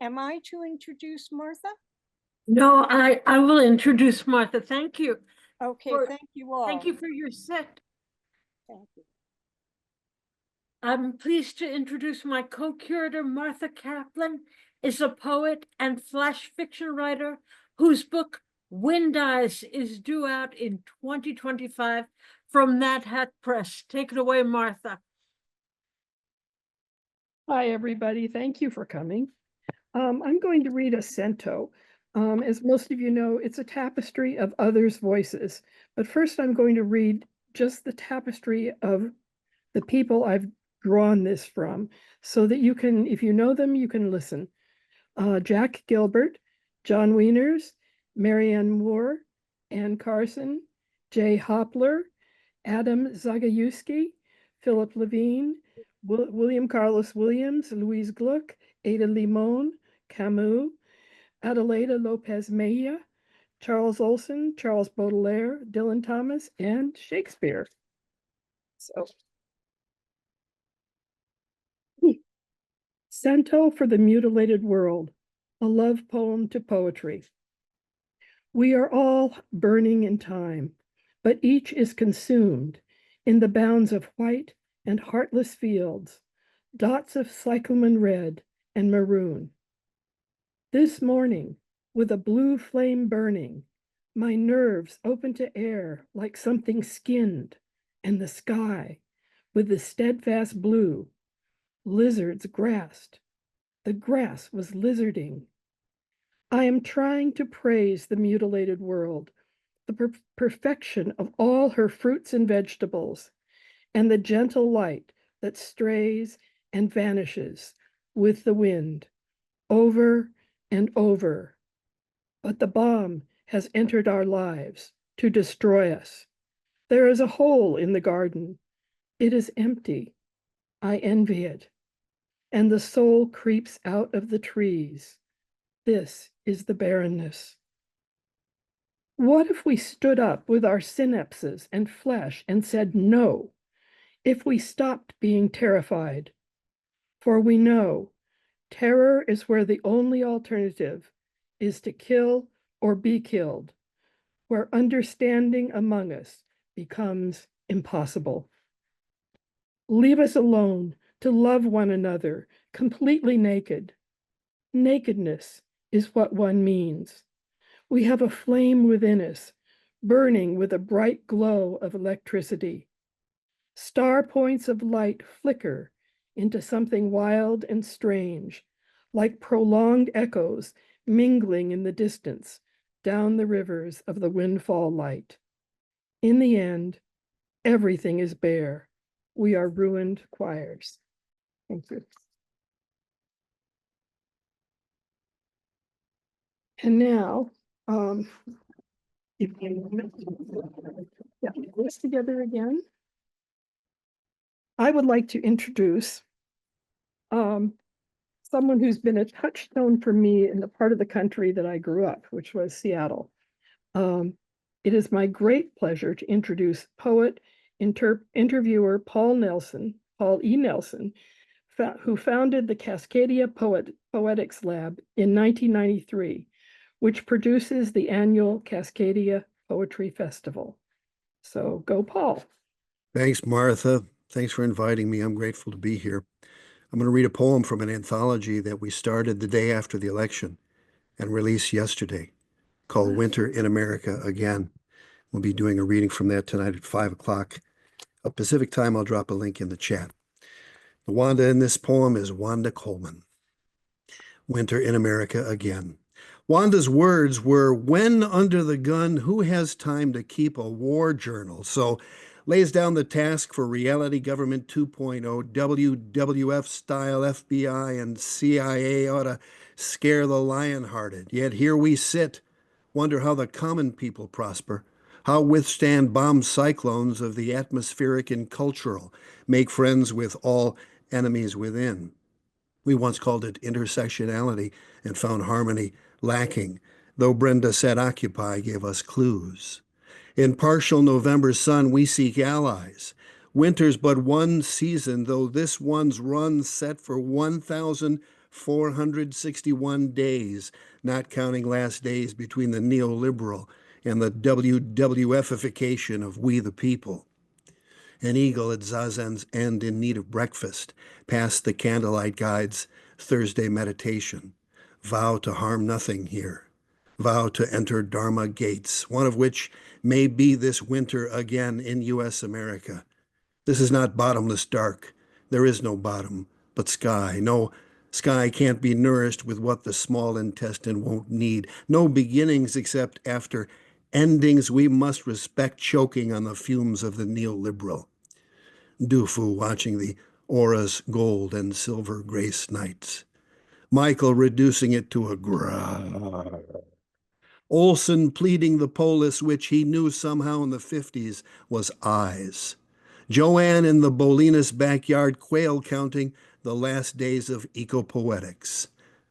am I to introduce Martha? No, I will introduce Martha. Thank you. Okay, thank you all. Thank you for your set. Thank you. I'm pleased to introduce my co-curator, Martha Kaplan, is a poet and flash fiction writer whose book Wind Eyes is due out in 2025 from Mad Hat Press. Take it away, Martha. Hi, everybody. Thank you for coming. I'm going to read a cento. As most of you know, it's a tapestry of others' voices. But first, I'm going to read just the tapestry of the people I've drawn this from, so that you can, if you know them, you can listen. Jack Gilbert, John Wieners, Marianne Moore, Ann Carson, Jay Hopler, Adam Zagajewski, Philip Levine, William Carlos Williams, Louise Gluck, Ada Limon, Camus, Adelaida Lopez Mejia, Charles Olson, Charles Baudelaire, Dylan Thomas, and Shakespeare. So, Cento for the Mutilated World, a love poem to poetry. We are all burning in time, but each is consumed in the bounds of white and heartless fields, dots of cyclamen red and maroon. This morning, with a blue flame burning, my nerves open to air like something skinned, and the sky, with the steadfast blue, lizards grassed. The grass was lizarding. I am trying to praise the mutilated world, the perfection of all her fruits and vegetables, and the gentle light that strays and vanishes with the wind, over and over. But the bomb has entered our lives to destroy us. There is a hole in the garden. It is empty. I envy it. And the soul creeps out of the trees. This is the barrenness. What if we stood up with our synapses and flesh and said no? If we stopped being terrified? For we know terror is where the only alternative is to kill or be killed, where understanding among us becomes impossible. Leave us alone to love one another completely naked. Nakedness is what one means. We have a flame within us, burning with a bright glow of electricity. Star points of light flicker into something wild and strange, like prolonged echoes mingling in the distance down the rivers of the windfall light. In the end, everything is bare. We are ruined choirs. Thank you. And now, if you put this together again, I would like to introduce someone who's been a touchstone for me in the part of the country that I grew up, which was Seattle. It is my great pleasure to introduce poet, interviewer Paul E. Nelson, who founded the Cascadia Poetics Lab in 1993, which produces the annual Cascadia Poetry Festival. So go, Paul. Thanks, Martha. Thanks for inviting me. I'm grateful to be here. I'm going to read a poem from an anthology that we started the day after the election and released yesterday called Winter in America Again. We'll be doing a reading from that tonight at 5 o'clock Pacific time. I'll drop a link in the chat. The Wanda in this poem is Wanda Coleman. Winter in America Again. Wanda's words were, when under the gun, who has time to keep a war journal? So lays down the task for reality government 2.0, WWF style FBI and CIA ought to scare the lion-hearted. Yet here we sit, wonder how the common people prosper, how withstand bomb cyclones of the atmospheric and cultural, make friends with all enemies within. We once called it intersectionality and found harmony lacking, though Brenda said Occupy gave us clues. In partial November sun, we seek allies. Winter's but one season, though this one's run set for 1,000 461 days, not counting last days between the neoliberal and the WWFification of we the people. An eagle at Zazen's end in need of breakfast, past the candlelight guide's Thursday meditation. Vow to harm nothing here. Vow to enter Dharma gates, one of which may be this winter again in U.S. America. This is not bottomless dark. There is no bottom, but sky. No, sky can't be nourished with what the small intestine won't need. No beginnings except after endings we must respect choking on the fumes of the neoliberal. Dufu watching the aura's gold and silver grace nights. Michael reducing it to a growl. Olson pleading the polis which he knew somehow in the 50s was eyes. Joanne in the Bolinas backyard quail counting the last days of eco-poetics.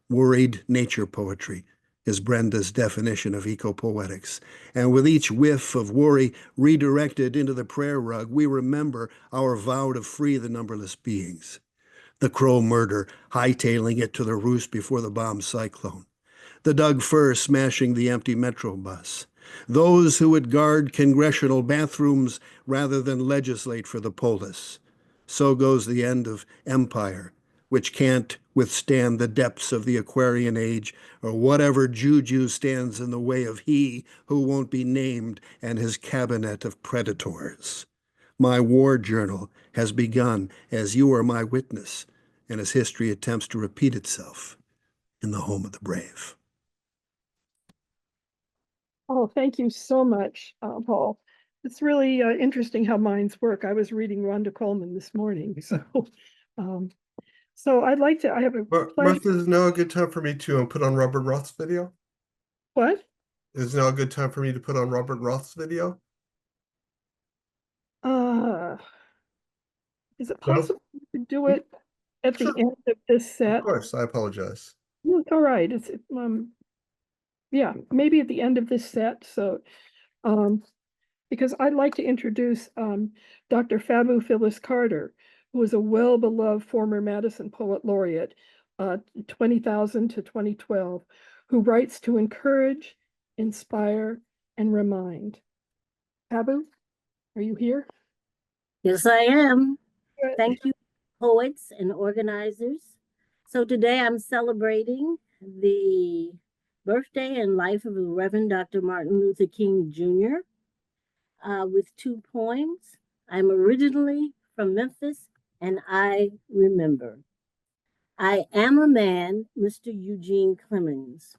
Worried nature poetry is Brenda's definition of eco-poetics. And with each whiff of worry redirected into the prayer rug, we remember our vow to free the numberless beings. The Crow murder, hightailing it to the roost before the bomb cyclone. The Doug Fir smashing the empty Metro bus. Those who would guard congressional bathrooms rather than legislate for the polis. So goes the end of empire, which can't withstand the depths of the Aquarian age or whatever juju stands in the way of he who won't be named and his cabinet of predators. My war journal has begun as you are my witness and as history attempts to repeat itself in the home of the brave. Oh, thank you so much, Paul. It's really interesting how minds work. I was reading Rhonda Coleman this morning, so I'd like to. I have a Martha, is now a good time for me to put on Robert Roth's video? What? Is now a good time for me to put on Robert Roth's video? Is it possible to do it at the Sure. end of this set? Of course, I apologize. No, it's all right. It's yeah, maybe at the end of this set. So, because I'd like to introduce Dr. Fabu Phyllis Carter, who is a well-beloved former Madison Poet Laureate, 20,000 to 2012, who writes to encourage, inspire, and remind. Fabu, are you here? Yes, I am. Good. Thank you, poets and organizers. So today I'm celebrating the birthday and life of the Reverend Dr. Martin Luther King Jr. With 2 poems. I'm originally from Memphis, and I remember. I am a man, Mr. Eugene Clemens.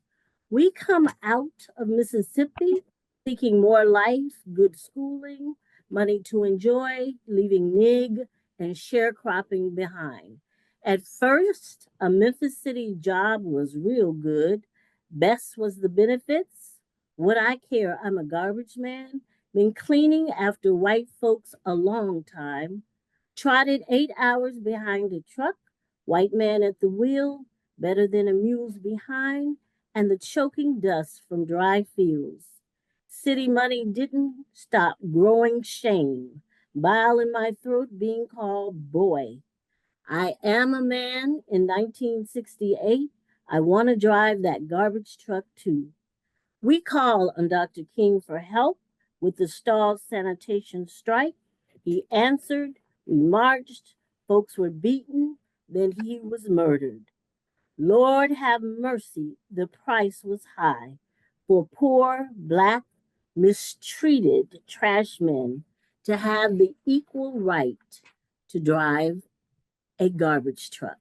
We come out of Mississippi seeking more life, good schooling, money to enjoy, leaving nig and sharecropping behind. At first, a Memphis City job was real good. Best was the benefits. Would I care? I'm a garbage man. Been cleaning after white folks a long time. Trotted 8 hours behind a truck. White man at the wheel, better than a mule's behind, and the choking dust from dry fields. City money didn't stop growing shame. Bile in my throat being called boy. I am a man in 1968. I want to drive that garbage truck too. We call on Dr. King for help with the stalled sanitation strike. He answered, we marched, folks were beaten, then he was murdered. Lord have mercy, the price was high for poor, Black, mistreated trash men to have the equal right to drive a garbage truck.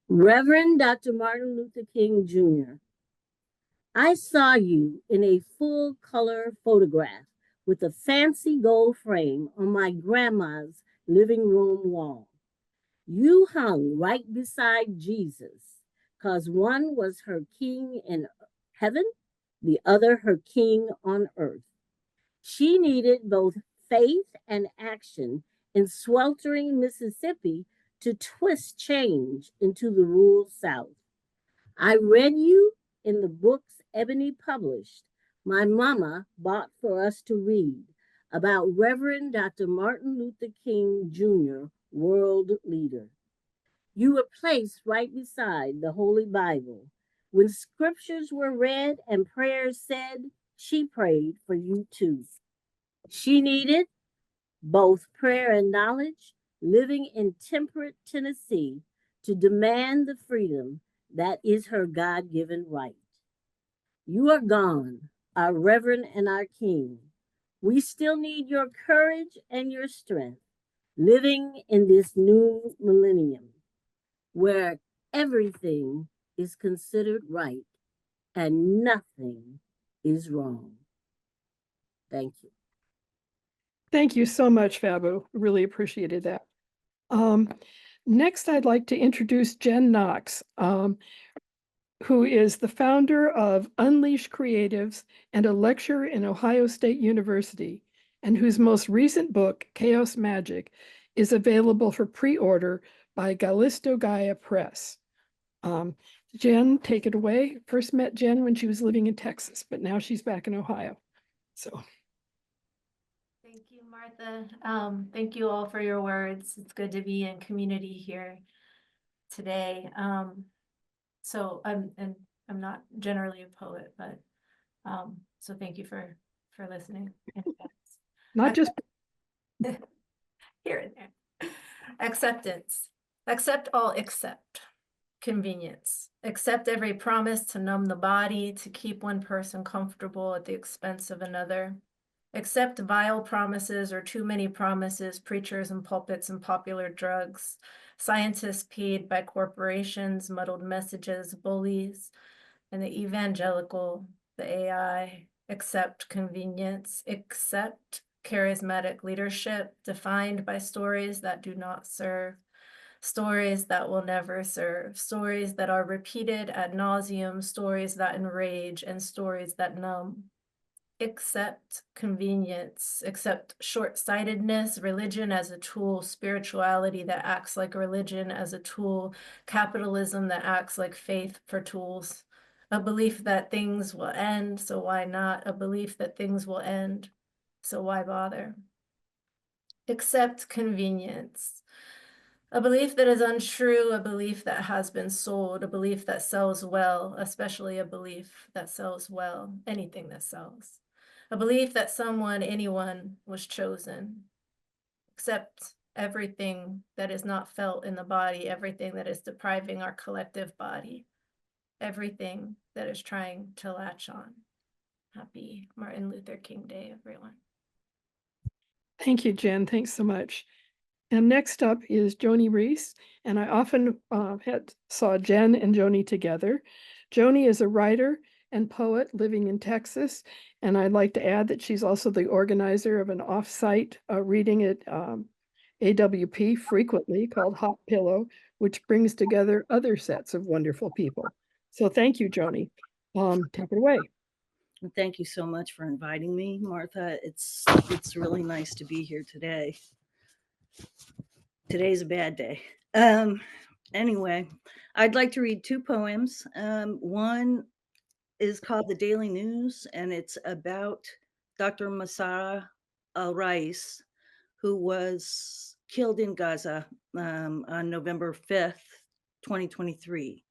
Reverend Dr. Martin Luther King Jr., I saw you in a full color photograph with a fancy gold frame on my grandma's living room wall. You hung right beside Jesus, because one was her king in heaven, the other her king on earth. She needed both faith and action in sweltering Mississippi to twist change into the rural South. I read you in the books Ebony published, my mama bought for us to read, about Reverend Dr. Martin Luther King Jr., world leader. You were placed right beside the Holy Bible. When scriptures were read and prayers said, she prayed for you too. She needed both prayer and knowledge, living in temperate Tennessee to demand the freedom that is her God-given right. You are gone, our Reverend and our King. We still need your courage and your strength, living in this new millennium where everything is considered right and nothing is wrong. Thank you. Thank you so much, Fabu. Really appreciated that. Next, I'd like to introduce Jen Knox, who is the founder of Unleash Creatives and a lecturer in Ohio State University, and whose most recent book, Chaos Magic, is available for pre-order by Gallisto Gaia Press. Jen, take it away. First met Jen when she was living in Texas, but now she's back in Ohio. So. Thank you, Martha. Thank you all for your words. It's good to be in community here today. So I'm not generally a poet, but so thank you for listening. Not just Here and there. Acceptance. Accept all except convenience. Accept every promise to numb the body, to keep one person comfortable at the expense of another. Accept vile promises or too many promises, preachers and pulpits and popular drugs, scientists paid by corporations, muddled messages, bullies, and the evangelical, the AI. Accept convenience. Accept charismatic leadership defined by stories that do not serve, stories that will never serve, stories that are repeated ad nauseum, stories that enrage, and stories that numb. Accept convenience, accept short-sightedness, religion as a tool, spirituality that acts like religion as a tool, capitalism that acts like faith for tools, a belief that things will end, so why not? A belief that things will end, so why bother? Accept convenience. A belief that is untrue, a belief that has been sold, a belief that sells well, especially a belief that sells well, anything that sells. A belief that someone, anyone, was chosen. Accept everything that is not felt in the body, everything that is depriving our collective body, everything that is trying to latch on. Happy Martin Luther King Day, everyone. Thank you, Jen. Thanks so much. And next up is Joni Reese, and I often saw Jen and Joni together. Joni is a writer and poet living in Texas, and I'd like to add that she's also the organizer of an off-site reading at AWP frequently called Hot Pillow, which brings together other sets of wonderful people. So thank you, Joni. Take it away. Thank you so much for inviting me, Martha. It's really nice to be here today. Today's a bad day. Anyway, I'd like to read two poems. One is called The Daily News, and it's about Dr. Massara al-Rais, who was killed in Gaza on November 5th, 2023.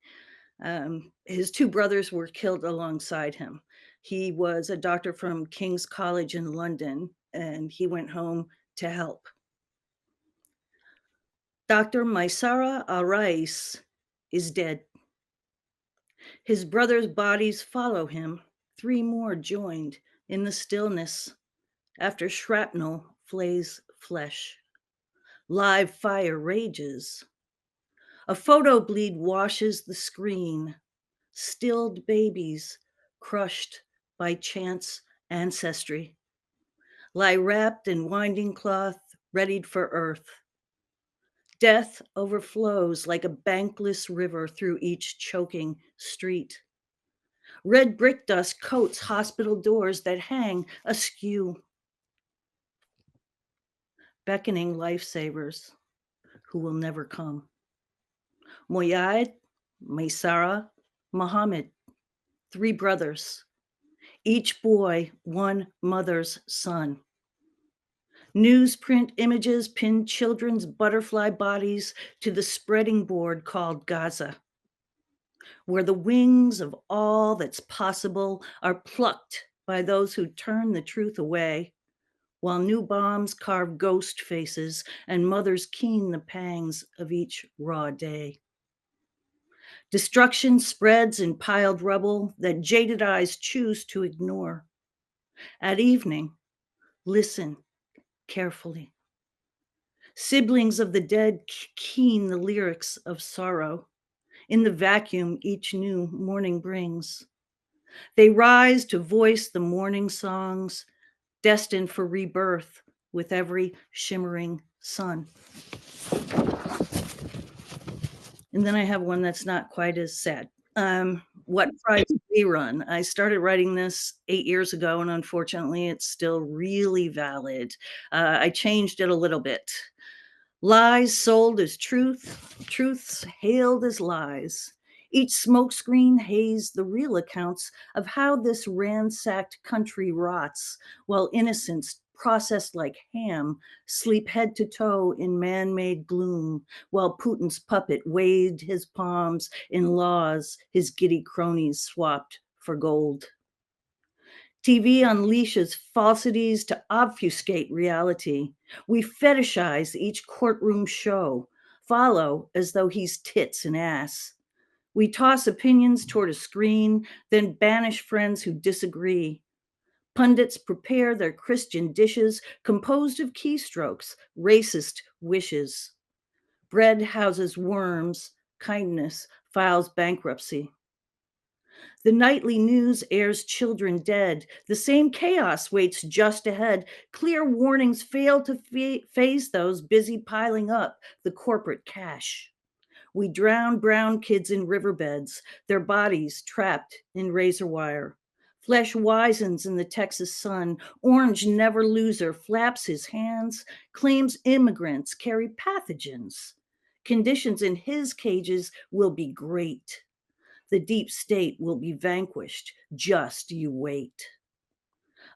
His two brothers were killed alongside him. He was a doctor from King's College in London, and he went home to help. Dr. Massara al-Rais is dead. His brothers' bodies follow him. 3 more joined in the stillness after shrapnel flays flesh. Live fire rages. A photo bleed washes the screen. Stilled babies crushed by chance ancestry lie wrapped in winding cloth, readied for earth. Death overflows like a bankless river through each choking street. Red brick dust coats hospital doors that hang askew, beckoning lifesavers who will never come. Moyad, Maysara, Muhammad, 3 brothers, each boy one mother's son. Newsprint images pin children's butterfly bodies to the spreading board called Gaza, where the wings of all that's possible are plucked by those who turn the truth away, while new bombs carve ghost faces and mothers keen the pangs of each raw day. Destruction spreads in piled rubble that jaded eyes choose to ignore. At evening, listen carefully. Siblings of the dead keen the lyrics of sorrow in the vacuum each new morning brings. They rise to voice the morning songs destined for rebirth with every shimmering sun. And then I have one that's not quite as sad. What Price They Run? I started writing this 8 years ago, and unfortunately, it's still really valid. I changed it a little bit. Lies sold as truth, truths hailed as lies. Each smokescreen hazed the real accounts of how this ransacked country rots, while innocents processed like ham sleep head to toe in man-made gloom, while Putin's puppet waved his palms in laws his giddy cronies swapped for gold. TV unleashes falsities to obfuscate reality. We fetishize each courtroom show, follow as though he's tits and ass. We toss opinions toward a screen, then banish friends who disagree. Pundits prepare their Christian dishes composed of keystrokes, racist wishes. Bread houses worms, kindness files bankruptcy. The nightly news airs children dead. The same chaos waits just ahead. Clear warnings fail to phase those busy piling up the corporate cash. We drown brown kids in riverbeds, their bodies trapped in razor wire. Flesh wisens in the Texas sun. Orange never loser flaps his hands, claims immigrants carry pathogens. Conditions in his cages will be great. The deep state will be vanquished. Just you wait.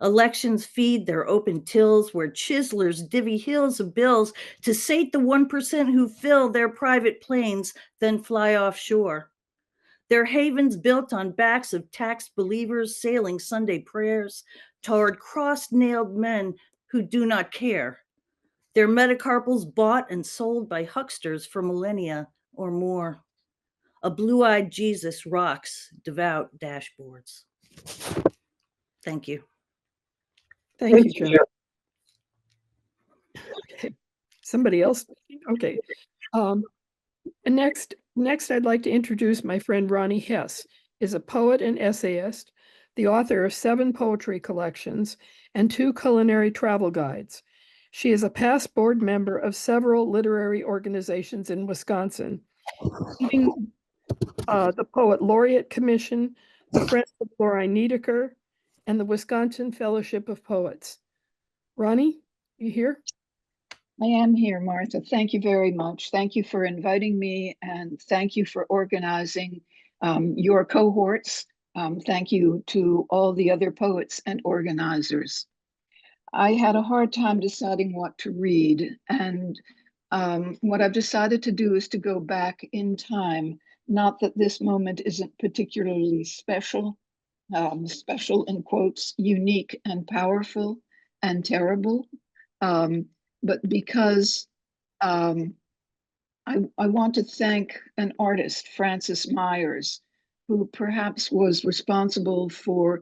Elections feed their open tills where chiselers divvy hills of bills to sate the 1% who fill their private planes, then fly offshore. Their havens built on backs of taxed believers sailing Sunday prayers toward cross-nailed men who do not care. Their metacarpals bought and sold by hucksters for millennia or more. A blue-eyed Jesus rocks devout dashboards. Thank you. Thank you, John. Okay. Somebody else? Okay. And next, I'd like to introduce my friend Ronnie Hess, is a poet and essayist, the author of 7 poetry collections and 2 culinary travel guides. She is a past board member of several literary organizations in Wisconsin, including the Poet Laureate Commission, the Friends of Lori Niedecker, and the Wisconsin Fellowship of Poets. Ronnie, you here? I am here, Martha. Thank you very much. Thank you for inviting me, and thank you for organizing your cohorts. Thank you to all the other poets and organizers. I had a hard time deciding what to read, and what I've decided to do is to go back in time. Not that this moment isn't particularly special, special in quotes, unique and powerful and terrible, but because I want to thank an artist, Francis Myers, who perhaps was responsible for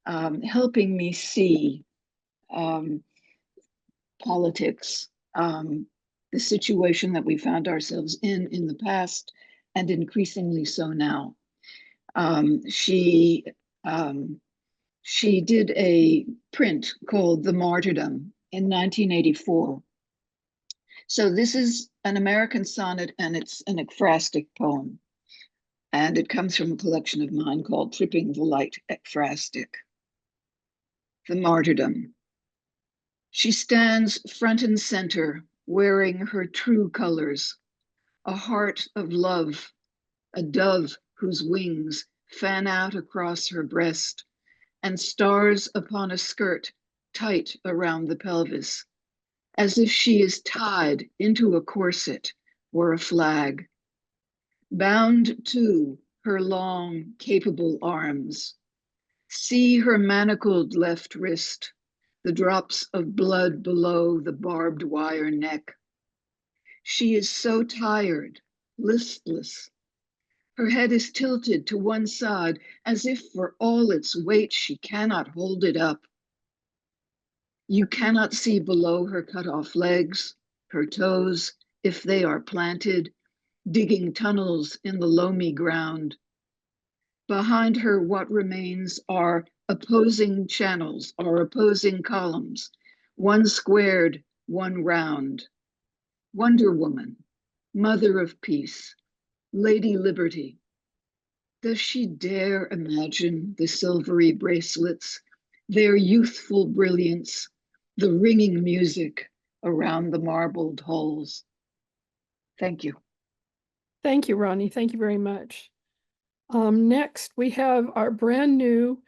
helping me see politics, the situation that we found ourselves in the past, and increasingly so now. She did a print called The Martyrdom in 1984. So this is an American sonnet, and it's an ekphrastic poem. And it comes from a collection of mine called Tripping the Light Ekphrastic. The Martyrdom. She stands front and center, wearing her true colors, a heart of love, a dove whose wings fan out across her breast, and stars upon a skirt tight around the pelvis, as if she is tied into a corset or a flag. Bound to her long, capable arms. See her manacled left wrist, the drops of blood below the barbed wire neck. She is so tired, listless. Her head is tilted to one side as if for all its weight she cannot hold it up. You cannot see below her cut off legs, her toes, if they are planted, digging tunnels in the loamy ground. Behind her, what remains are opposing channels or opposing columns, one squared, one round. Wonder Woman, Mother of Peace, Lady Liberty. Does she dare imagine the silvery bracelets, their youthful brilliance, the ringing music around the marbled halls? Thank you. Thank you, Ronnie. Thank you very much. Next, we have our brand new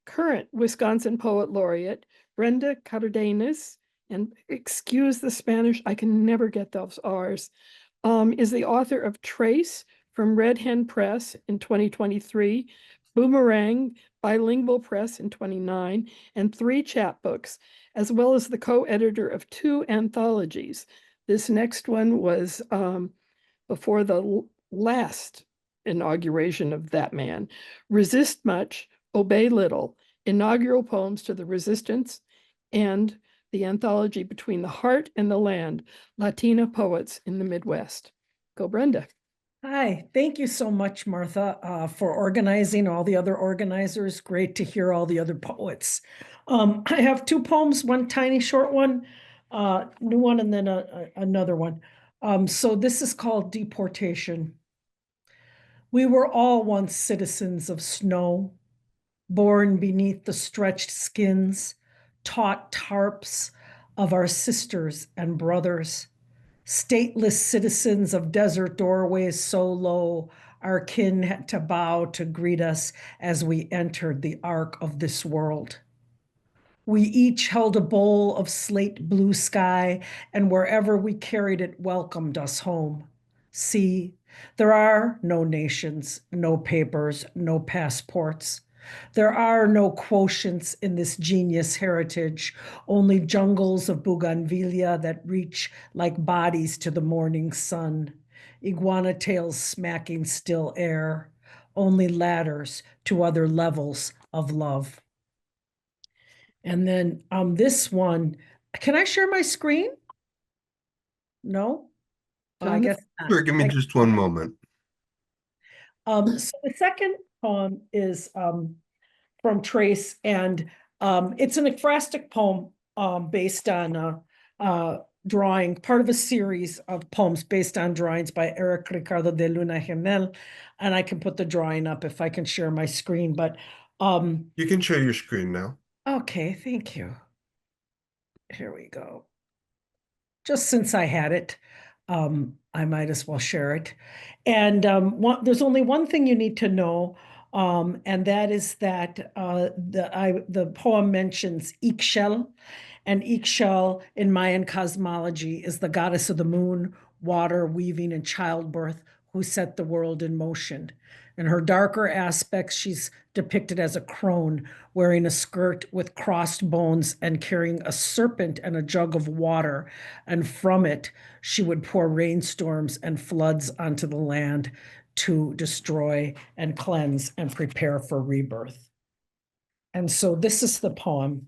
current Wisconsin Poet Laureate, Brenda Cardenas, and excuse the Spanish, I can never get those R's, is the author of Trace from Red Hen Press in 2023, Boomerang Bilingual Press in 29, and 3 chapbooks, as well as the co-editor of 2 anthologies. This next one was before the last inauguration of that man. Resist Much, Obey Little, Inaugural Poems to the Resistance, and the anthology Between the Heart and the Land, Latina Poets in the Midwest. Go, Brenda. Hi, thank you so much, Martha, for organizing all the other organizers. Great to hear all the other poets. I have 2 poems, one tiny short one, new one, and then another one. So this is called Deportation. We were all once citizens of snow, born beneath the stretched skins, taut tarps of our sisters and brothers, stateless citizens of desert doorways so low our kin had to bow to greet us as we entered the ark of this world. We each held a bowl of slate blue sky, and wherever we carried it welcomed us home. See, there are no nations, no papers, no passports. There are no quotients in this genius heritage, only jungles of bougainvillea that reach like bodies to the morning sun, iguana tails smacking still air, only ladders to other levels of love. And then this one, can I share my screen? No? I guess not. Sure, give me just one moment. So the second poem is from Trace, and it's an ekphrastic poem based on drawing, part of a series of poems based on drawings by Eric Ricardo de Luna Gemel, and I can put the drawing up if I can share my screen, but you can share your screen now. Okay, thank you. Here we go. Just since I had it, I might as well share it. And there's only one thing you need to know, and that is that the poem mentions Ixchel, and Ixchel in Mayan cosmology is the goddess of the moon, water, weaving, and childbirth, who set the world in motion. In her darker aspects, she's depicted as a crone wearing a skirt with crossed bones and carrying a serpent and a jug of water. And from it, she would pour rainstorms and floods onto the land to destroy and cleanse and prepare for rebirth. And so this is the poem.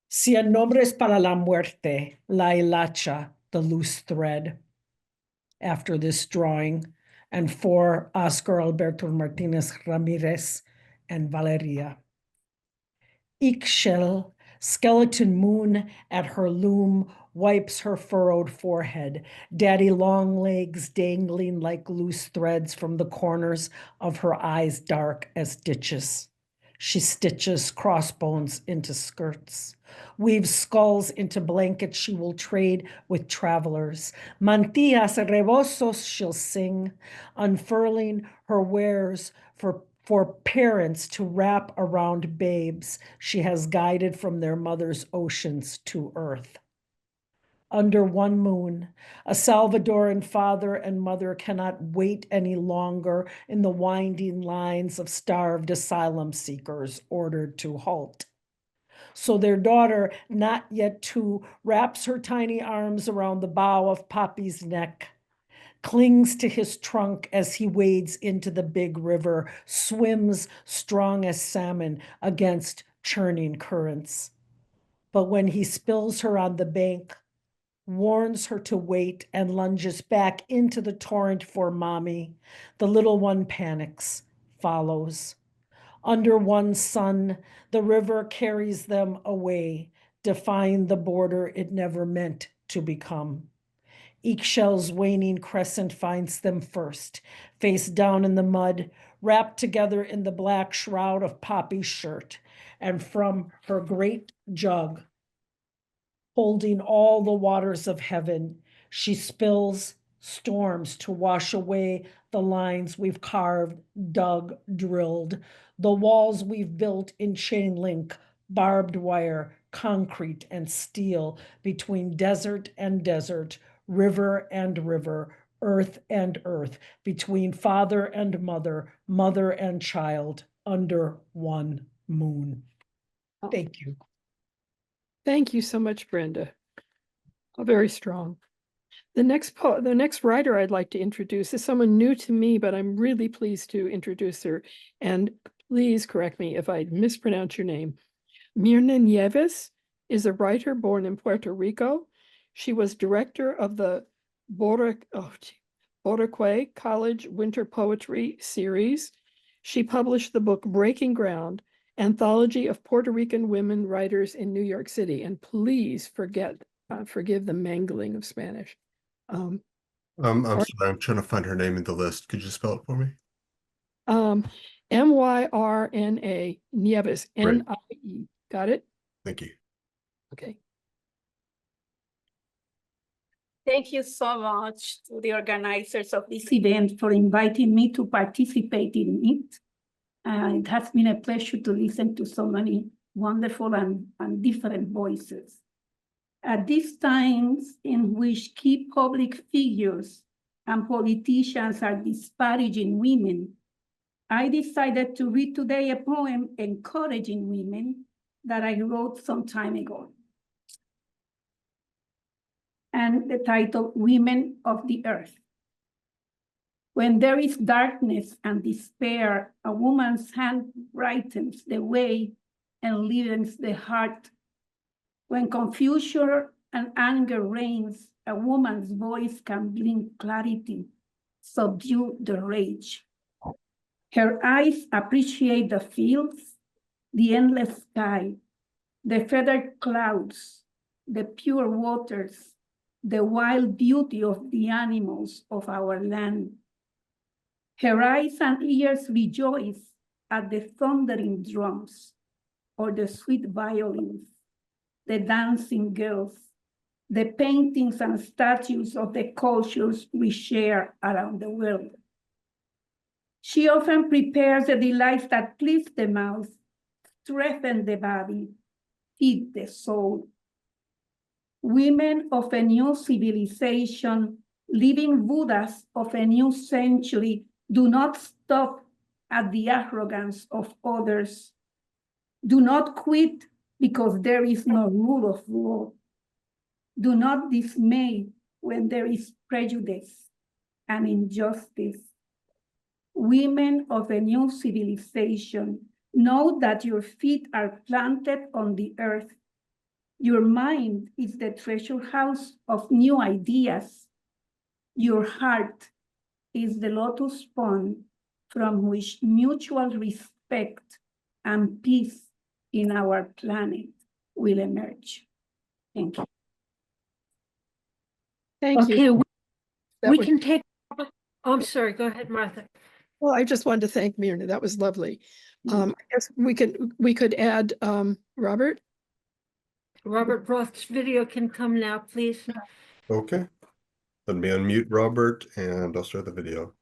Cien nombres para la muerte, la hilacha, the loose thread. After this drawing, and for Oscar Alberto Martinez Ramirez and Valeria. Ixchel, skeleton moon at her loom, wipes her furrowed forehead, daddy long legs dangling like loose threads from the corners of her eyes dark as ditches. She stitches crossbones into skirts, weaves skulls into blankets she will trade with travelers. Mantillas rebosos she'll sing, unfurling her wares for parents to wrap around babes she has guided from their mother's oceans to earth. under one moon. A Salvadoran father and mother cannot wait any longer in the winding lines of starved asylum seekers ordered to halt. So their daughter, not yet 2, wraps her tiny arms around the bow of Poppy's neck, clings to his trunk as he wades into the big river, swims strong as salmon against churning currents. But when he spills her on the bank, warns her to wait, and lunges back into the torrent for mommy, the little one panics, follows. Under one sun, the river carries them away, defying the border it never meant to become. Eggshell's waning crescent finds them first, face down in the mud, wrapped together in the black shroud of Poppy's shirt, and from her great jug, holding all the waters of heaven, she spills storms to wash away the lines we've carved, dug, drilled, the walls we've built in chain link, barbed wire, concrete, and steel between desert and desert, river and river, earth and earth, between father and mother, mother and child, under one moon. Thank you. Thank you so much, Brenda. Oh, very strong. The next writer I'd like to introduce is someone new to me, but I'm really pleased to introduce her. And please correct me if I mispronounce your name. Mirna Nieves is a writer born in Puerto Rico. She was director of the Boricua College Winter Poetry Series. She published the book Breaking Ground, Anthology of Puerto Rican Women Writers in New York City. And please forgive the mangling of Spanish. I'm sorry, I'm trying to find her name in the list. Could you spell it for me? Myrna Nieves, N-I-E. Got it? Thank you. Okay. Thank you so much to the organizers of this event for inviting me to participate in it. It has been a pleasure to listen to so many wonderful and different voices. At these times in which key public figures and politicians are disparaging women, I decided to read today a poem encouraging women that I wrote some time ago. And the title, Women of the Earth. When there is darkness and despair, a woman's hand brightens the way and lightens the heart. When confusion and anger reigns, a woman's voice can bring clarity, subdue the rage. Her eyes appreciate the fields, the endless sky, the feathered clouds, the pure waters, the wild beauty of the animals of our land. Her eyes and ears rejoice at the thundering drums or the sweet violins, the dancing girls, the paintings and statues of the cultures we share around the world. She often prepares the delights that please the mouth, strengthen the body, feed the soul. Women of a new civilization, living Buddhas of a new century, do not stop at the arrogance of others. Do not quit because there is no rule of law. Do not dismay when there is prejudice and injustice. Women of a new civilization, know that your feet are planted on the earth. Your mind is the treasure house of new ideas. Your heart is the lotus pond from which mutual respect and peace in our planet will emerge. Thank you. Thank Okay, you. we can take, oh, I'm sorry, go ahead, Martha. Well, I just wanted to thank Mirna. That was lovely. I guess we could add Robert. Robert Roth's video can come now, please. Okay. Let me unmute Robert and I'll start the video.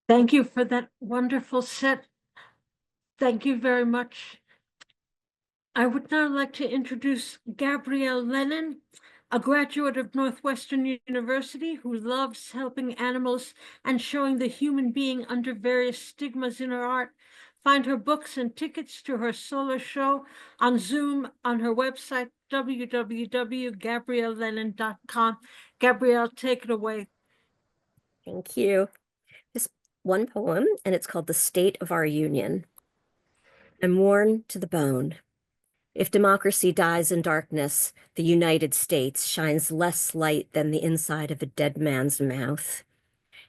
Thank you for that wonderful set. Thank you very much. I would now like to introduce Gabrielle Lennon, a graduate of Northwestern University who loves helping animals and showing the human being under various stigmas in her art. Find her books and tickets to her solo show on Zoom on her website, www.gabriellelennon.com. Gabrielle, take it away. Thank you. This one poem, and it's called The State of Our Union. I'm worn to the bone. If democracy dies in darkness, the United States shines less light than the inside of a dead man's mouth.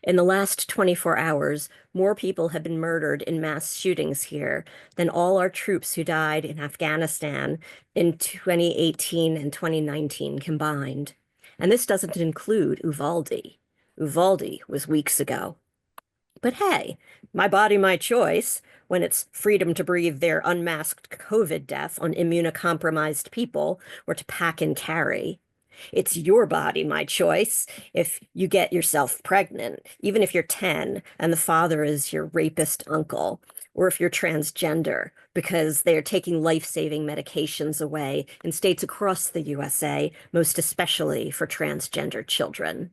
In the last 24 hours, more people have been murdered in mass shootings here than all our troops who died in Afghanistan in 2018 and 2019 combined. And this doesn't include Uvalde. Uvalde was weeks ago. But hey, my body, my choice, when it's freedom to breathe their unmasked COVID death on immunocompromised people or to pack and carry. It's your body, my choice, if you get yourself pregnant, even if you're 10 and the father is your rapist uncle, or if you're transgender, because they are taking life-saving medications away in states across the USA, most especially for transgender children.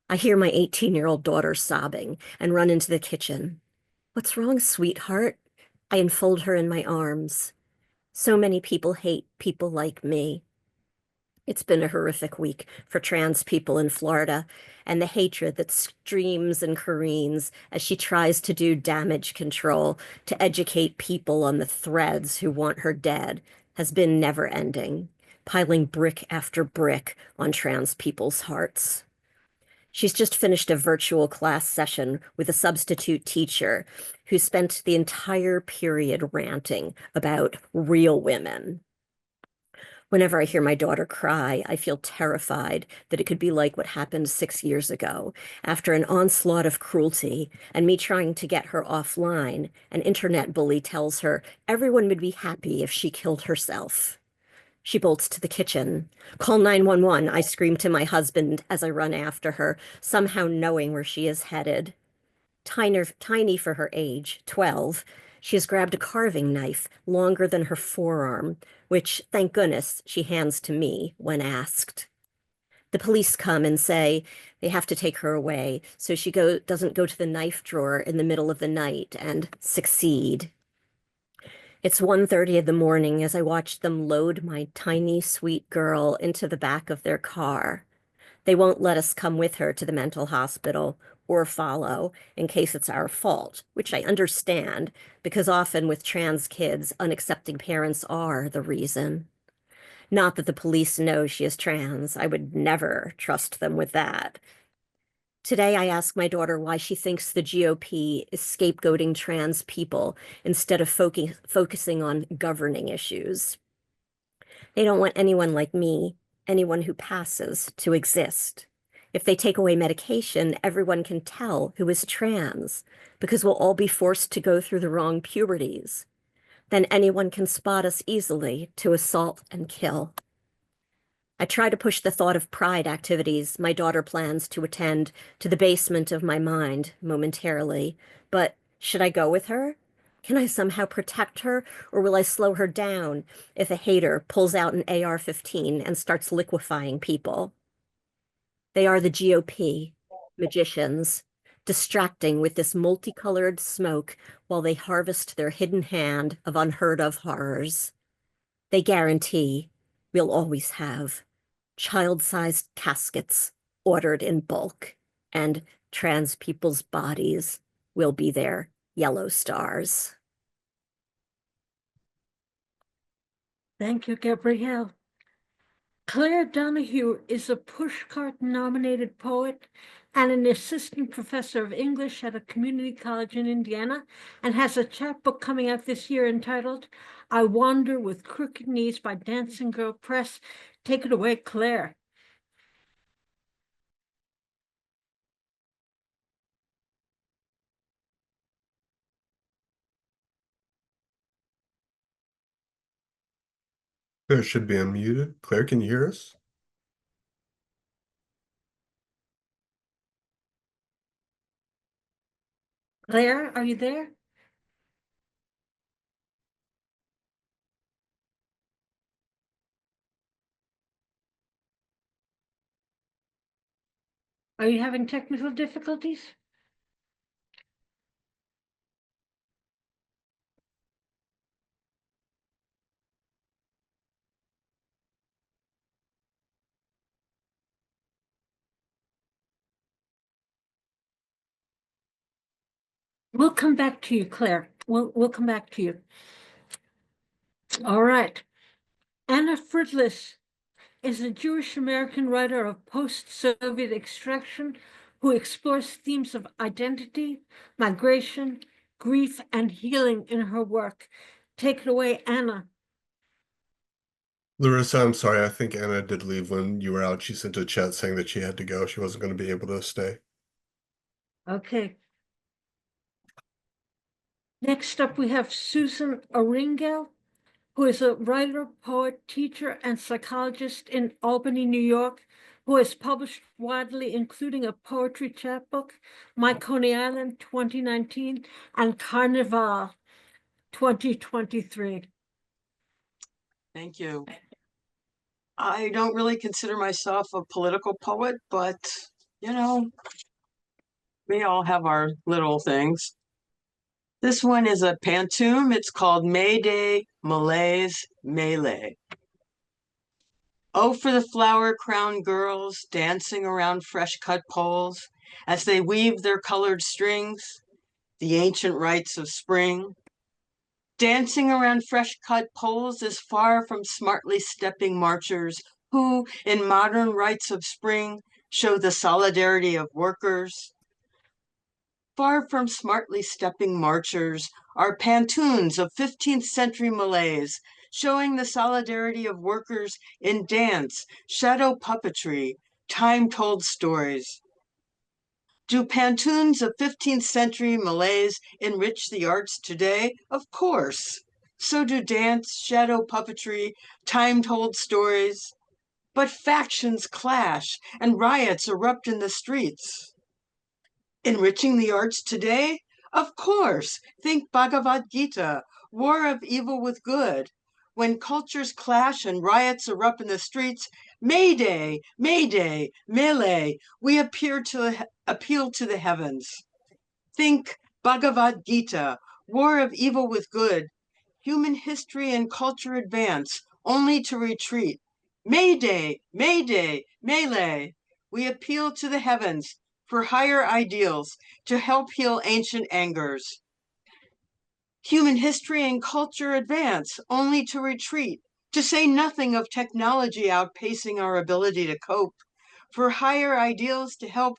I hear my 18-year-old daughter sobbing and run into the kitchen. What's wrong, sweetheart? I enfold her in my arms. So many people hate people like me. It's been a horrific week for trans people in Florida, and the hatred that streams and careens as she tries to do damage control to educate people on the threads who want her dead has been never-ending, piling brick after brick on trans people's hearts. She's just finished a virtual class session with a substitute teacher who spent the entire period ranting about real women. Whenever I hear my daughter cry, I feel terrified that it could be like what happened 6 years ago after an onslaught of cruelty and me trying to get her offline. An internet bully tells her everyone would be happy if she killed herself. She bolts to the kitchen. Call 911, I scream to my husband as I run after her, somehow knowing where she is headed. Tiny for her age, 12, she has grabbed a carving knife longer than her forearm, which, thank goodness, she hands to me when asked. The police come and say they have to take her away so she doesn't go to the knife drawer in the middle of the night and succeed. It's 1:30 in the morning as I watch them load my tiny, sweet girl into the back of their car. They won't let us come with her to the mental hospital or follow in case it's our fault, which I understand because often with trans kids, unaccepting parents are the reason. Not that the police know she is trans. I would never trust them with that. Today, I ask my daughter why she thinks the GOP is scapegoating trans people instead of focusing on governing issues. They don't want anyone like me, anyone who passes, to exist. If they take away medication, everyone can tell who is trans because we'll all be forced to go through the wrong puberties. Then anyone can spot us easily to assault and kill. I try to push the thought of pride activities my daughter plans to attend to the basement of my mind momentarily, but should I go with her? Can I somehow protect her, or will I slow her down if a hater pulls out an AR-15 and starts liquefying people? They are the GOP, magicians, distracting with this multicolored smoke while they harvest their hidden hand of unheard-of horrors. They guarantee we'll always have child-sized caskets ordered in bulk, and trans people's bodies will be their yellow stars. Thank you, Gabrielle. Claire Donahue is a Pushcart-nominated poet and an assistant professor of English at a community college in Indiana, and has a chapbook coming out this year entitled I Wander with Crooked Knees by Dancing Girl Press. Take it away, Claire. Claire should be unmuted. Claire, can you hear us? Claire, are you there? Are you having technical difficulties? We'll come back to you, Claire. We'll come back to you. All right. Anna Fridlis is a Jewish American writer of post-Soviet extraction who explores themes of identity, migration, grief, and healing in her work. Take it away, Anna. Larissa, I'm sorry. I think Anna did leave when you were out. She sent a chat saying that she had to go. She wasn't going to be able to stay. Okay. Next up, we have Susan Oringel, who is a writer, poet, teacher, and psychologist in Albany, New York, who has published widely, including a poetry chapbook, My Coney Island 2019 and Carnival 2023. Thank you. I don't really consider myself a political poet, but, you know, we all have our little things. This one is a pantoum. It's called Mayday, Malaise, Melee. Oh, for the flower-crowned girls dancing around fresh-cut poles as they weave their colored strings, the ancient rites of spring. Dancing around fresh-cut poles is far from smartly stepping marchers who, in modern rites of spring, show the solidarity of workers. Far from smartly stepping marchers are pantoons of 15th century Malays, showing the solidarity of workers in dance, shadow puppetry, time-told stories. Do pantoons of 15th century Malays enrich the arts today? Of course. So do dance, shadow puppetry, time-told stories. But factions clash and riots erupt in the streets. Enriching the arts today? Of course. Think Bhagavad Gita, war of evil with good. When cultures clash and riots erupt in the streets, Mayday, Mayday, melee, we appeal to the heavens. Think Bhagavad Gita, war of evil with good. Human history and culture advance, only to retreat. Mayday, Mayday, melee, we appeal to the heavens for higher ideals to help heal ancient angers. Human history and culture advance, only to retreat, to say nothing of technology outpacing our ability to cope. For higher ideals to help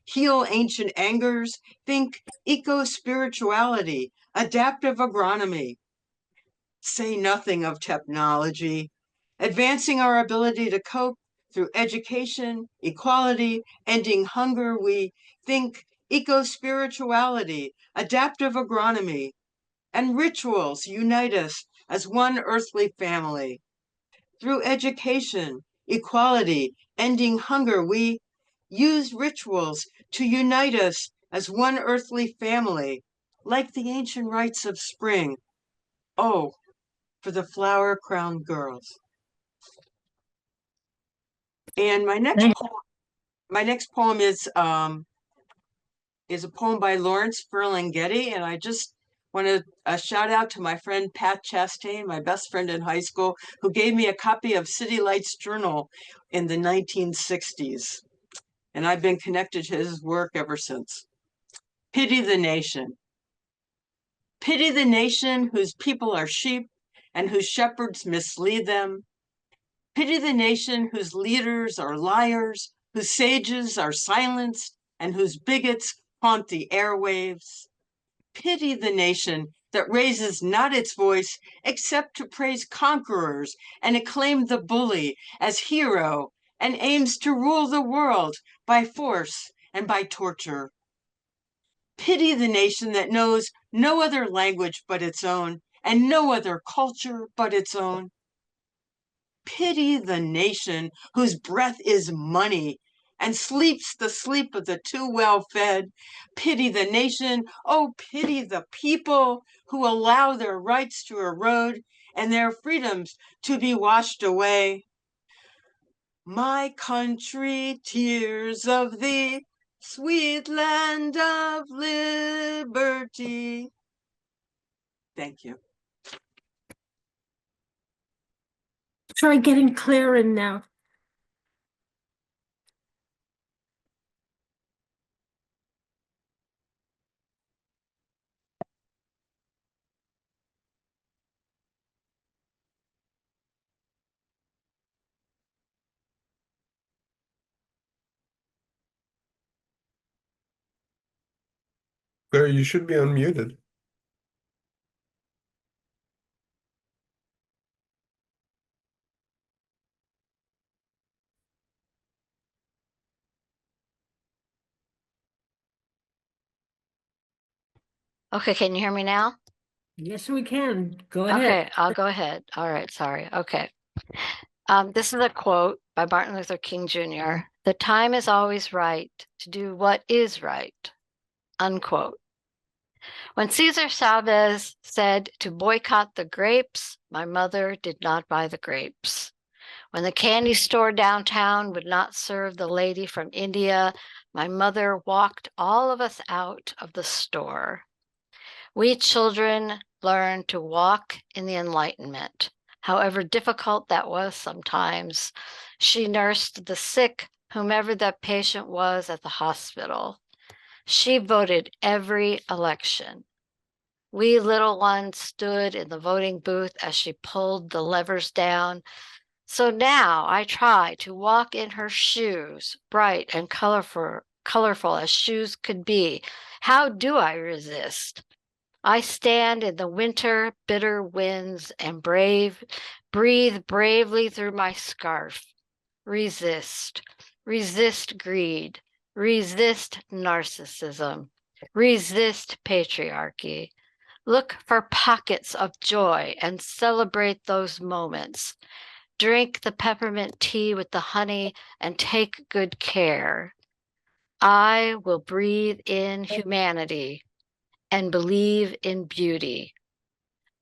heal ancient angers, think eco-spirituality, adaptive agronomy. Say nothing of technology, advancing our ability to cope through education, equality, ending hunger, we think eco-spirituality, adaptive agronomy, and rituals unite us as one earthly family. Through education, equality, ending hunger, we use rituals to unite us as one earthly family, like the ancient rites of spring. Oh, for the flower-crowned girls. And my next poem is a poem by Lawrence Ferlinghetti, and I just want to shout out to my friend Pat Chastain, my best friend in high school, who gave me a copy of City Lights Journal in the 1960s. And I've been connected to his work ever since. Pity the nation. Pity the nation whose people are sheep and whose shepherds mislead them. Pity the nation whose leaders are liars, whose sages are silenced, and whose bigots haunt the airwaves. Pity the nation that raises not its voice except to praise conquerors and acclaim the bully as hero and aims to rule the world by force and by torture. Pity the nation that knows no other language but its own and no other culture but its own. Pity the nation whose breath is money and sleeps the sleep of the too well fed. Pity the nation, oh, pity the people who allow their rights to erode and their freedoms to be washed away. My country, tears of thee, sweet land of liberty. Thank you. Try getting Claire in now. Claire, you should be unmuted. Okay, can you hear me now? Yes, we can. Go ahead. Okay, I'll go ahead. All right, sorry. Okay. This is a quote by Martin Luther King Jr. "The time is always right to do what is right," unquote. When Cesar Chavez said to boycott the grapes, my mother did not buy the grapes. When the candy store downtown would not serve the lady from India, my mother walked all of us out of the store. We children learned to walk in the Enlightenment, however difficult that was sometimes. She nursed the sick, whomever that patient was at the hospital. She voted every election. We little ones stood in the voting booth as she pulled the levers down. So now I try to walk in her shoes, bright and colorful as shoes could be. How do I resist? I stand in the winter, bitter winds and breathe bravely through my scarf. Resist greed, resist narcissism, resist patriarchy. Look for pockets of joy and celebrate those moments. Drink the peppermint tea with the honey and take good care. I will breathe in humanity and believe in beauty.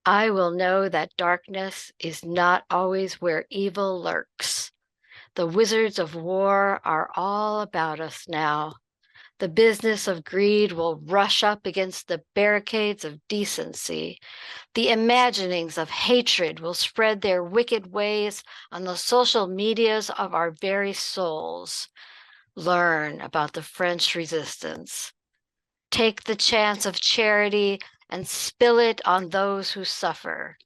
I will know that darkness is not always where evil lurks. The wizards of war are all about us now. The business of greed will rush up against the barricades of decency. The imaginings of hatred will spread their wicked ways on the social medias of our very souls. Learn about the French resistance. Take the chance of charity and spill it on those who suffer.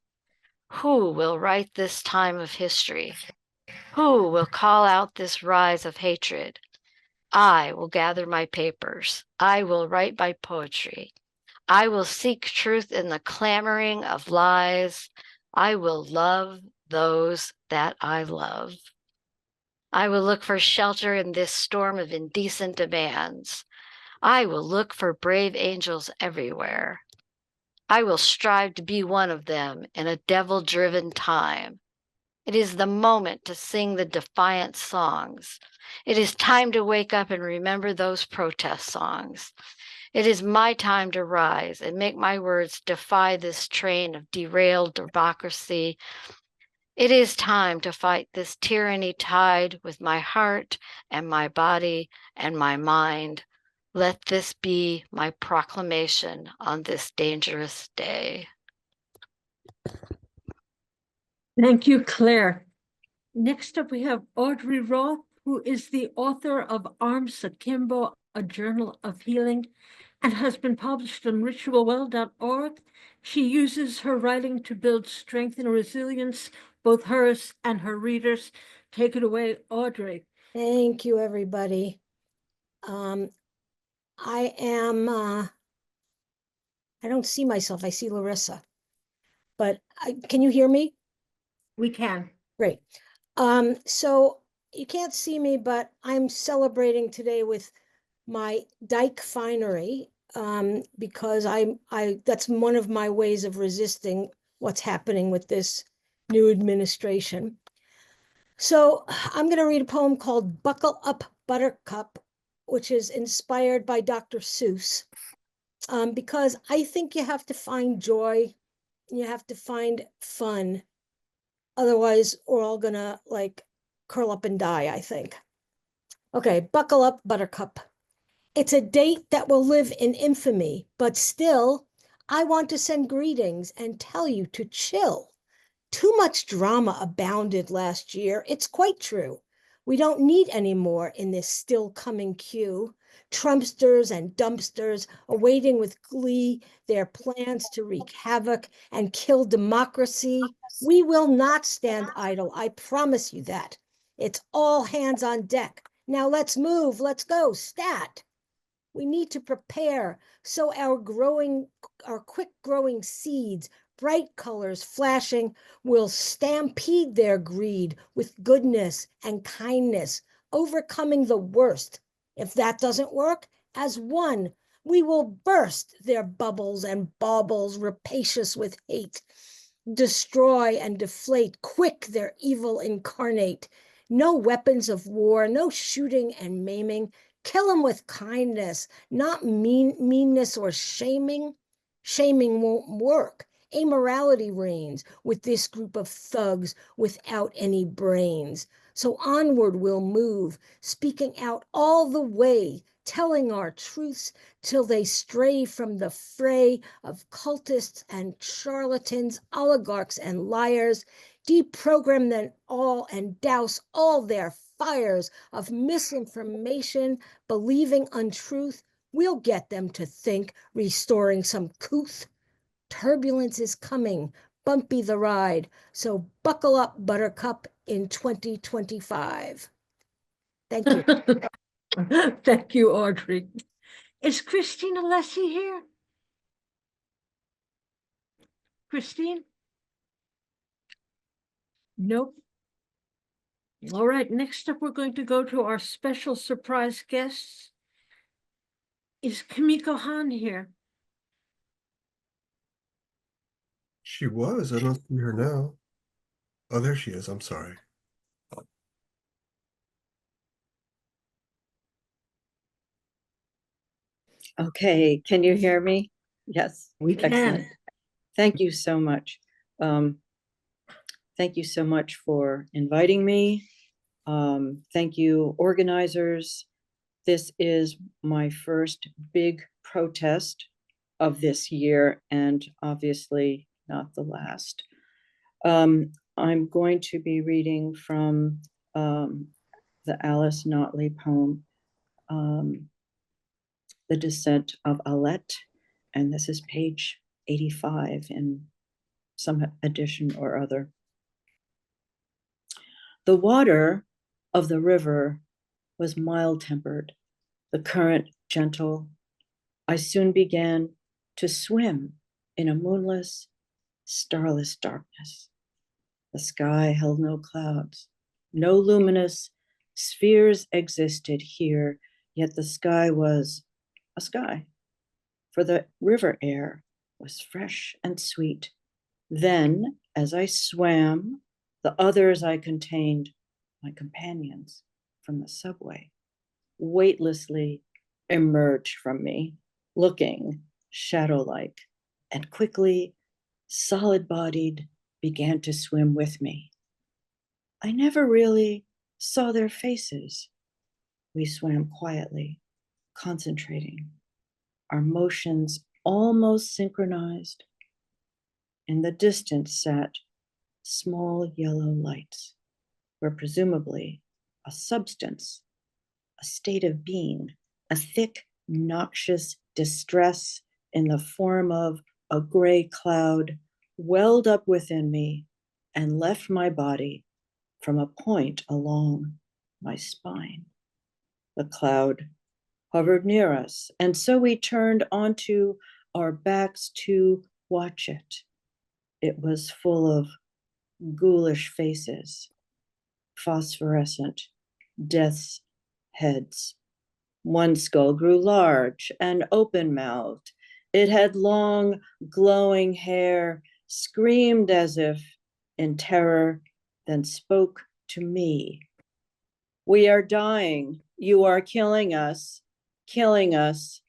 Who will write this time of history? Who will call out this rise of hatred? I will gather my papers. I will write my poetry. I will seek truth in the clamoring of lies. I will love those that I love. I will look for shelter in this storm of indecent demands. I will look for brave angels everywhere. I will strive to be one of them in a devil-driven time. It is the moment to sing the defiant songs. It is time to wake up and remember those protest songs. It is my time to rise and make my words defy this train of derailed democracy. It is time to fight this tyranny tide with my heart and my body and my mind. Let this be my proclamation on this dangerous day. Thank you, Claire. Next up, we have Audrey Roth, who is the author of Arms Akimbo, A Journal of Healing, and has been published on ritualwell.org. She uses her writing to build strength and resilience, both hers and her readers. Take it away, Audrey. Thank you, everybody. I don't see myself, I see Larissa. But can you hear me? We can. Great. So you can't see me, but I'm celebrating today with my Dyke finery because that's one of my ways of resisting what's happening with this new administration. So I'm going to read a poem called Buckle Up, Buttercup, which is inspired by Dr. Seuss, because I think you have to find joy, you have to find fun. Otherwise, we're all gonna like curl up and die, I think. Okay, buckle up, Buttercup. It's a date that will live in infamy, but still, I want to send greetings and tell you to chill. Too much drama abounded last year. It's quite true. We don't need any more in this still coming queue. Trumpsters and dumpsters awaiting with glee their plans to wreak havoc and kill democracy. We will not stand idle. I promise you that. It's all hands on deck. Now let's move. Let's go. Stat. We need to prepare so our quick growing seeds, bright colors flashing, will stampede their greed with goodness and kindness, overcoming the worst. If that doesn't work, as one, we will burst their bubbles and baubles rapacious with hate, destroy and deflate quick their evil incarnate. No weapons of war, no shooting and maiming. Kill them with kindness, not meanness or shaming. Shaming won't work. Amorality reigns with this group of thugs without any brains. So onward we'll move, speaking out all the way, telling our truths till they stray from the fray of cultists and charlatans, oligarchs and liars, deprogram them all and douse all their fires of misinformation, believing untruth. We'll get them to think, restoring some couth. Turbulence is coming, bumpy the ride, so buckle up, Buttercup, in 2025. Thank you. Thank you, Audrey. Is Christine Alessi here? Christine? Nope. All right, next up, we're going to go to our special surprise guests. Is Kimiko Han here? She was. I don't see her now. Oh, there she is. I'm sorry. Okay, can you hear me? Yes. We can. Excellent. Thank you so much. Thank you so much for inviting me. Thank you, organizers. This is my first big protest of this year, and obviously not the last. I'm going to be reading from the Alice Notley poem, The Descent of Alet, and this is page 85 in some edition or other. The water of the river was mild-tempered, the current gentle. I soon began to swim in a moonless, starless darkness. The sky held no clouds, no luminous spheres existed here, yet the sky was a sky, for the river air was fresh and sweet. Then, as I swam, the others I contained, my companions from the subway, weightlessly emerged from me, looking shadow-like, and quickly, solid-bodied, began to swim with me. I never really saw their faces. We swam quietly, concentrating, our motions almost synchronized. In the distance sat small yellow lights, where presumably a substance, a state of being, a thick, noxious distress in the form of a gray cloud welled up within me and left my body from a point along my spine. The cloud hovered near us, and so we turned onto our backs to watch it. It was full of ghoulish faces, phosphorescent death's heads. One skull grew large and open-mouthed. It had long, glowing hair, screamed as if in terror, then spoke to me. We are dying, You are killing us, killing us.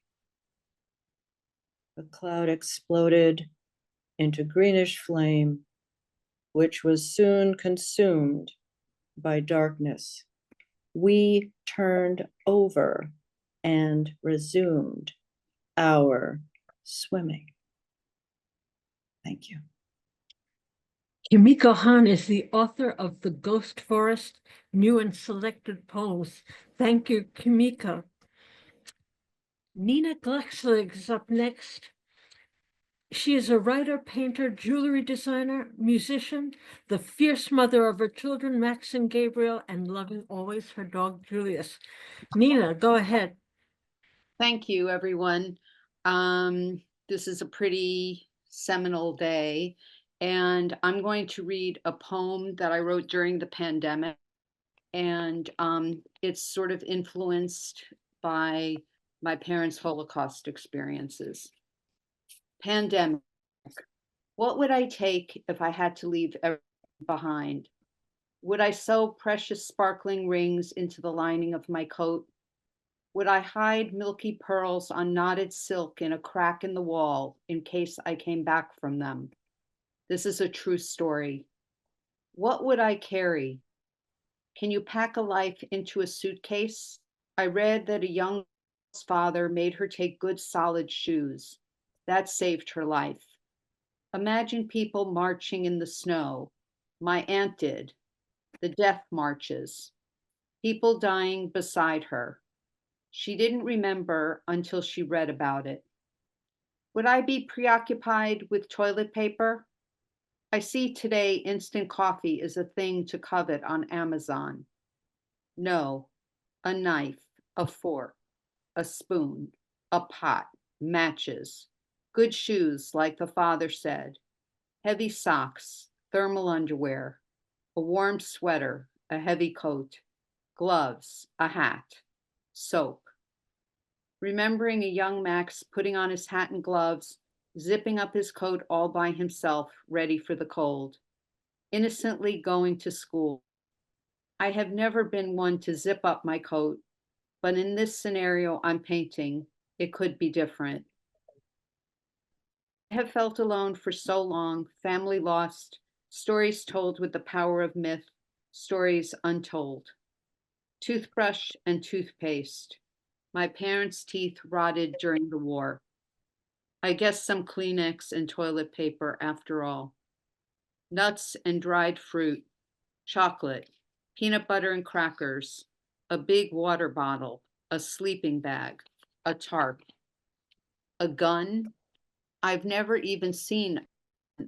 The cloud exploded into greenish flame, which was soon consumed by darkness. We turned over and resumed our swimming. Thank you. Kimiko Han is the author of The Ghost Forest, New and Selected Poems. Thank you, Kimiko. Nina Glexlig is up next. She is a writer, painter, jewelry designer, musician, the fierce mother of her children, Max and Gabriel, and loving always her dog, Julius. Nina, go ahead. Thank you, everyone. This is a pretty seminal day, and I'm going to read a poem that I wrote during the pandemic, and it's sort of influenced by my parents' Holocaust experiences. Pandemic. What would I take if I had to leave everything behind? Would I sew precious sparkling rings into the lining of my coat? Would I hide milky pearls on knotted silk in a crack in the wall in case I came back from them? This is a true story. What would I carry? Can you pack a life into a suitcase? I read that a young father made her take good solid shoes. That saved her life. Imagine people marching in the snow. My aunt did. The death marches. People dying beside her. She didn't remember until she read about it. Would I be preoccupied with toilet paper? I see today instant coffee is a thing to covet on Amazon. No, a knife, a fork, a spoon, a pot, matches, good shoes like the father said, heavy socks, thermal underwear, a warm sweater, a heavy coat, gloves, a hat, soap. Remembering a young Max putting on his hat and gloves, zipping up his coat all by himself, ready for the cold, innocently going to school. I have never been one to zip up my coat, but in this scenario I'm painting, it could be different. I have felt alone for so long, family lost, stories told with the power of myth, stories untold. Toothbrush and toothpaste. My parents' teeth rotted during the war. I guess some Kleenex and toilet paper after all. Nuts and dried fruit, chocolate, peanut butter and crackers, a big water bottle, a sleeping bag, a tarp. A gun? I've never even seen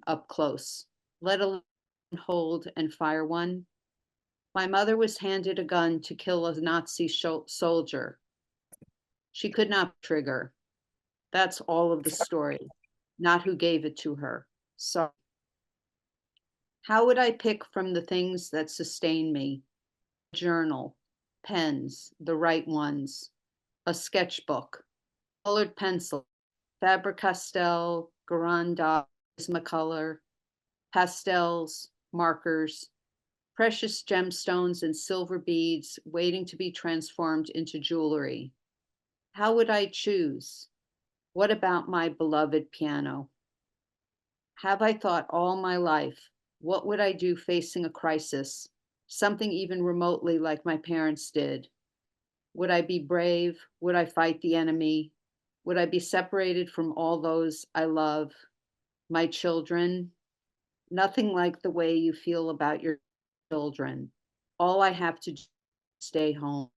up close, let alone hold and fire one. My mother was handed a gun to kill a Nazi soldier. She could not trigger. That's all of the story, not who gave it to her. So, how would I pick from the things that sustain me? A journal, pens, the right ones, a sketchbook, colored pencil, Faber-Castell, Grand Dot, Prismacolor, pastels, markers, precious gemstones and silver beads waiting to be transformed into jewelry. How would I choose? What about my beloved piano? Have I thought all my life, what would I do facing a crisis, something even remotely like my parents did? Would I be brave? Would I fight the enemy? Would I be separated from all those I love? My children? Nothing like the way you feel about your children. All I have to do is stay home.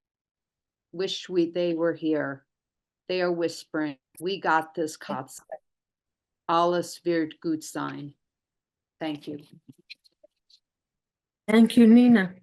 Wish they were here. They are whispering, we got this, Katz. Alles wird gut sein. Thank you. Thank you, Nina.